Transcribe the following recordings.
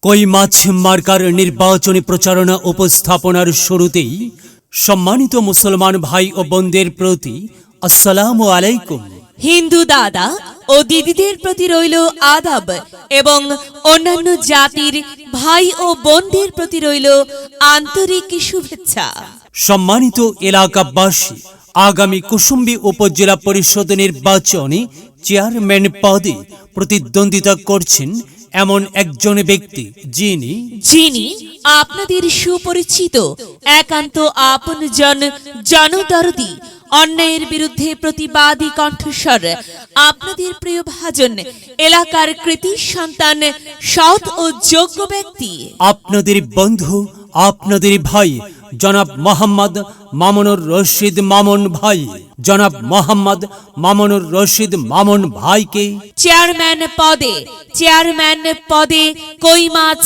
কই মাছ মার্কার নির্বাচনী প্রচারণা উপস্থাপনার শুরুতেই সম্মানিত মুসলমান ভাই ও বোনদের প্রতি আসসালামু আলাইকুম। হিন্দু দাদা ও দিদিদের প্রতি রইল আদাব এবং অন্যান্য জাতির ভাই ও বোনদের প্রতি রইল আন্তরিক শুভেচ্ছা। সম্মানিত এলাকাবাসী, আগামী কুসুম্বী উপজেলা পরিষদ নির্বাচনে চেয়ারম্যান পদে প্রতিদ্বন্দ্বিতা করছেন এমন একজন ব্যক্তি যিনি আপনাদের সুপরিচিত একান্ত আপনজন জনদরদি, অন্যায়ের বিরুদ্ধে প্রতিবাদী কণ্ঠস্বর, আপনাদের প্রিয় ভাজন, এলাকার কৃতি সন্তান, সৎ ও যোগ্য ব্যক্তি, আপনাদের বন্ধু, আপনাদের ভাই জনাব মোহাম্মদ মামুনুর রশিদ মামুন ভাই। জনাব মোহাম্মদ মামুনুর রশিদ মামুন ভাইকে চেয়ারম্যান পদে কই মাছ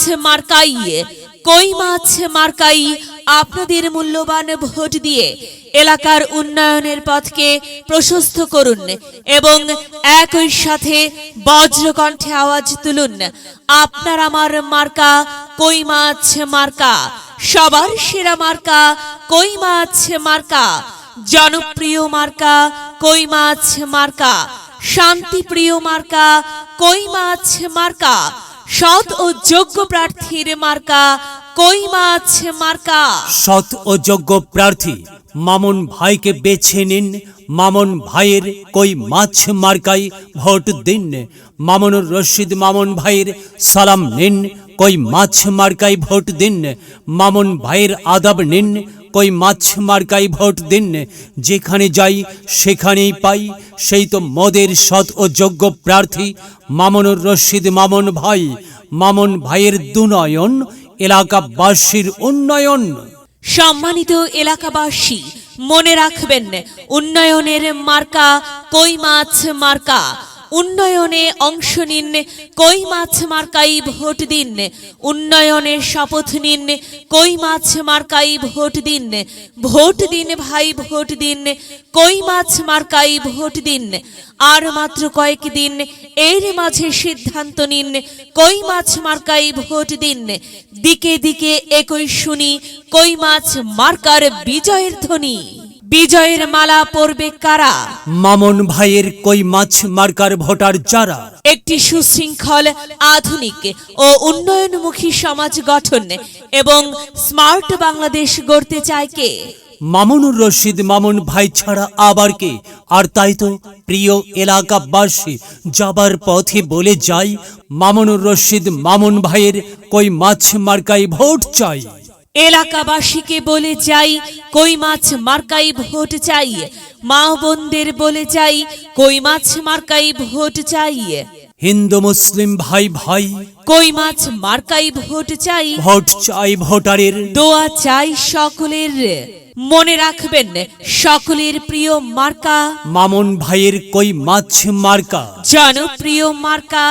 মার্কাই আপনাদের মূল্যবান ভোট দিয়ে এলাকার উন্নয়নের পথকে প্রশস্ত করুন এবং একই সাথে বজ্রকণ্ঠে আওয়াজ তুলুন, আপনার আমার মার্কা কই মাছ মার্কা, সবার সেরা মার্কা কই মাছ মার্কা, জনপ্রিয় মার্কা কই মাছ মার্কা, শান্তিপ্রিয় মার্কা কই মাছ মার্কা, সৎ ও যোগ্য প্রার্থীর মার্কা কই মাছ মার্কা। সৎ ও যোগ্য প্রার্থী মামুন ভাইকে বেছে নিন। মামুন ভাইয়ের কই মাছ মার্কাই ভোট দিন। মামুনুর রশিদ মামুন ভাইয়ের সালাম নিন, কই মাছ মার্কাই ভোট দিন। মামুন ভাইয়ের আদাব নিন, কই মাছ মার্কাই ভোট দিন। যেখানে যাই সেখানেই পাই, সেই তো মোদের সৎ ও যোগ্য প্রার্থী মামুনুর রশিদ মামুন ভাই। মামুন ভাইয়ের দুনয়ন, এলাকাবাসীর উন্নয়ন। সম্মানিত এলাকাবাসী, মনে রাখবেন, উন্নয়নের মার্কা কই মাছ মার্কা। উন্নয়নে অংশ নিন, কই মাছ মার্কাই ভোট দিন। উন্নয়নে শপথ নিন, কই মাছ মার্কাই ভোট দিন। ভোট দিন ভাই, ভোট দিন, কই মাছ মার্কাই ভোট দিন। আর মাত্র কয়েকদিন, এর মাঝে সিদ্ধান্ত নিন, কই মাছ মার্কাই ভোট দিন। দিকে দিকে একই শুনি, কই মাছ মার্কার বিজয়ের ধ্বনি। বিজয়ের মালা পরবে কারা? মামুন ভাইয়ের কই মাছ মার্কার ভোটার যারা একটি সুশৃঙ্খল, আধুনিক ও উন্নয়নমুখী সমাজ গঠন এবং স্মার্ট বাংলাদেশ গড়তে চায় কে? মামুনুর রশিদ মামুন ভাই ছাড়া আবার কে? আর তাই তো প্রিয় এলাকাবাসী, যাবার পথে বলে যাই, মামুনুর রশিদ মামুন ভাইয়ের কই মাছ মার্কাই ভোট চাই। এলাকাবাসীকে বলে যাই, কই মাছ মার্কাই ভোট চাই। মা বোনদের বলে যাই, কই মাছ মার্কাই ভোট চাই। হিন্দু মুসলিম ভাই ভাই, কই মাছ মার্কাই ভোট চাই। ভোট চাই ভোটারের, দোয়া চাই সকলের। মনে রাখবেন, সকলের প্রিয় মার্কা মামুন ভাইয়ের কই মাছ মার্কা। জনপ্রিয় মার্কা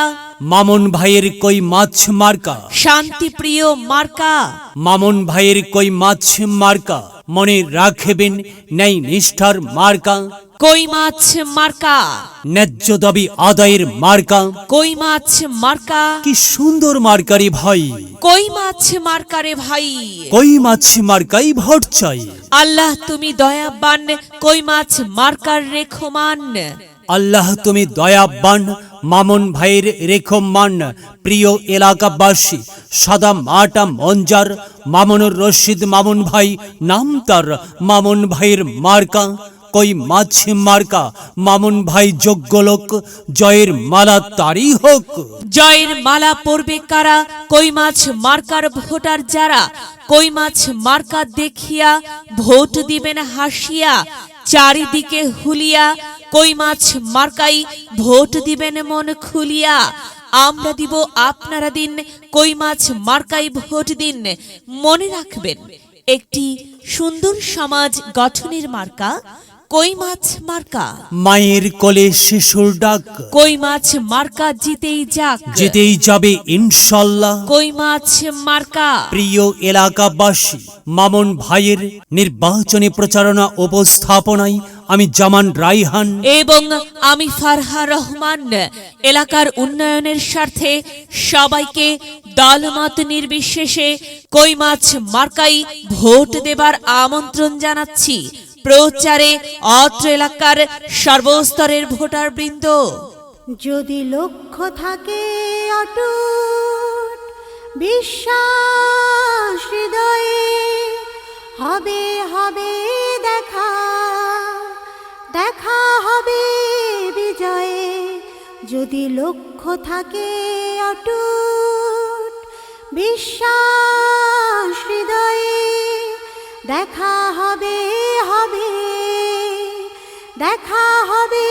মামুন ভাইয়ের কই মাছ মার্কা। শান্তিপ্রিয় মার্কা মামুন ভাইয়ের কই মাছ মার্কা। মনে রাখবেন, ন্যায় নিষ্ঠার মার্কা কই মাছ মার্কা। ন্যায্য দাবি আদায়ের মার্কা কই মাছ মার্কা। কি সুন্দর মার্কারি ভাই, কই মাছ মার্কারে ভাই। কই মাছ মার্কাই ভোট চাই। আল্লাহ তুমি দয়াবান, কই মাছ মার্কার রেখমান। আল্লাহ তুমি দয়াবান, মামুন ভাইয়ের রেখমান। প্রিয় এলাকাবাসী, সাদা মাটা মঞ্জার মামুনুর রশিদ মামুন ভাই নাম তার। মামুন ভাইয়ের মার্কা কই মাছ মার্কা। মামুন ভাই যোগ্য লোক, জয়ের মালা তারই হোক। জয়ের মালা পরবে কারা? কই মাছ মার্কার ভোটার যারা। কই মাছ মার্কা দেখিয়া ভোট দিবেন হাসিয়া, চারিদিকে হুলিয়া, কই মাছ মার্কাই ভোট দিবেন মন খুলিয়া। আমরা দিব, আপনারা দিন, কই মাছ মার্কাই ভোট দিন। মনে রাখবেন, একটি সুন্দর সমাজ গঠনের মার্কা কই মাছ মার্কা। মায়ের কোলে শিশুর ডাক, কই মাছ মার্কা জিতেই যাক, জিতেই যাবে ইনশাল্লাহ। কই মাছ মার্কা। প্রিয় এলাকাবাসী, মামুন ভাইয়ের নির্বাচনী প্রচারণা উপস্থাপনায় আমি জামান রাইহান এবং আমি ফারহা রহমান এলাকার উন্নয়নের স্বার্থে সবাইকে দলমত নির্বিশেষে কই মাছ মার্কাই ভোট দেবার আমন্ত্রণ জানাচ্ছি। প্রচারে অত্র এলাকার সর্বস্তরের ভোটার বৃন্দ। যদি লক্ষ্য থাকে অটুট বিশ্বাস হৃদয়ে, হবে হবে দেখা, দেখা হবে বিজয়ে। যদি লক্ষ্য থাকে অটুট বিশ্বাস হৃদয়ে, দেখা হবে হবে, দেখা হবে